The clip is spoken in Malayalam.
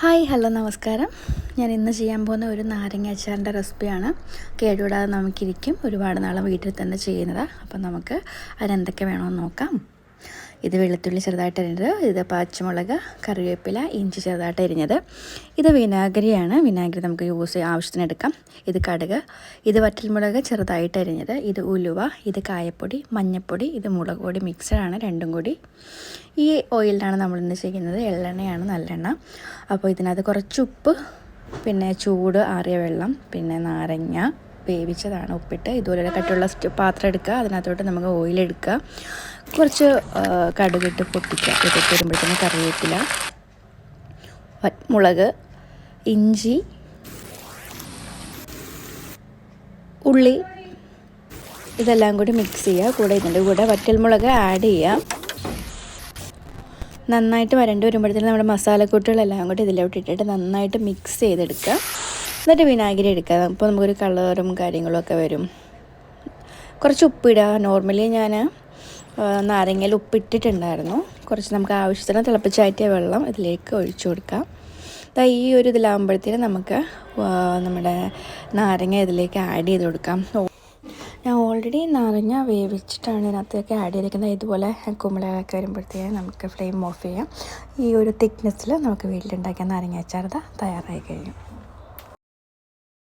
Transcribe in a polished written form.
ഹായ് ഹലോ നമസ്കാരം. ഞാൻ ഇന്ന് ചെയ്യാൻ പോകുന്ന ഒരു നാരങ്ങ അച്ചാറിൻ്റെ റെസിപ്പിയാണ്. കേടുകൂടാതെ നമുക്കിരിക്കും, ഒരുപാട് നാളെ വീട്ടിൽ തന്നെ ചെയ്യുന്നതാണ്. അപ്പം നമുക്ക് അതിനെന്തൊക്കെ വേണമെന്ന് നോക്കാം. ഇത് വെളുത്തുള്ളി ചെറുതായിട്ട് അരിഞ്ഞത്, ഇത് പച്ചമുളക്, കറിവേപ്പില, ഇഞ്ചി ചെറുതായിട്ട് അരിഞ്ഞത്, ഇത് വിനാഗിരിയാണ്. വിനാഗിരി നമുക്ക് ആവശ്യത്തിന് എടുക്കാം. ഇത് കടുക്, ഇത് വറ്റൽമുളക് ചെറുതായിട്ട് അരിഞ്ഞത്, ഇത് ഉലുവ, ഇത് കായപ്പൊടി, മഞ്ഞൾപ്പൊടി, ഇത് മുളക് പൊടി മിക്സഡാണ് രണ്ടും കൂടി. ഈ ഓയിലിലാണ് നമ്മളിന്ന് ചെയ്യുന്നത്. എള്ളെണ്ണയാണ്, നല്ലെണ്ണ. അപ്പോൾ ഇതിനകത്ത് കുറച്ച് ഉപ്പ്, പിന്നെ ചൂട് ആറിയ വെള്ളം, പിന്നെ നാരങ്ങ വേവിച്ചതാണ് ഉപ്പിട്ട്. ഇതുപോലെ കട്ടിയുള്ള പാത്രം എടുക്കുക, അതിനകത്തോട്ട് നമുക്ക് ഓയിലെടുക്കുക, കുറച്ച് കടുകിട്ട് പൊട്ടിക്കുക. ഇതൊക്കെ വരുമ്പോഴത്തേന് കറിവേപ്പില, മുളക്, ഇഞ്ചി, ഉള്ളി, ഇതെല്ലാം കൂടി മിക്സ് ചെയ്യുക. കൂടെ ഇതിൻ്റെ കൂടെ വറ്റൽമുളക് ആഡ് ചെയ്യുക. നന്നായിട്ട് വരണ്ട് വരുമ്പോഴത്തേനും നമ്മുടെ മസാലക്കൂട്ടുകളെല്ലാം കൂടി ഇതിലോട്ട് ഇട്ടിട്ട് നന്നായിട്ട് മിക്സ് ചെയ്തെടുക്കുക. എന്നിട്ട് വിനാഗിരി എടുക്കുക. അപ്പോൾ നമുക്കൊരു കളറും കാര്യങ്ങളൊക്കെ വരും. കുറച്ച് ഉപ്പിടുക. നോർമലി ഞാൻ നാരങ്ങയിൽ ഉപ്പിട്ടിട്ടുണ്ടായിരുന്നു. കുറച്ച് നമുക്ക് ആവശ്യത്തിന് തിളപ്പിച്ചാറ്റിയ വെള്ളം ഇതിലേക്ക് ഒഴിച്ചു കൊടുക്കാം. ഈ ഒരു ഇതിലാകുമ്പോഴത്തേനും നമുക്ക് നമ്മുടെ നാരങ്ങ ഇതിലേക്ക് ആഡ് ചെയ്ത് കൊടുക്കാം. ഞാൻ ഓൾറെഡി നാരങ്ങ വേവിച്ചിട്ടാണ് ഇതിനകത്തേക്ക് ആഡ് ചെയ്തിരിക്കുന്നത്. ഇതുപോലെ കുമ്പളൊക്കെ വരുമ്പോഴത്തേക്കും നമുക്ക് ഫ്ലെയിം ഓഫ് ചെയ്യാം. ഈ ഒരു തിക്നെസ്സിൽ നമുക്ക് വീട്ടിലുണ്ടാക്കിയ നാരങ്ങ അച്ചാർ തയ്യാറായി കഴിയും.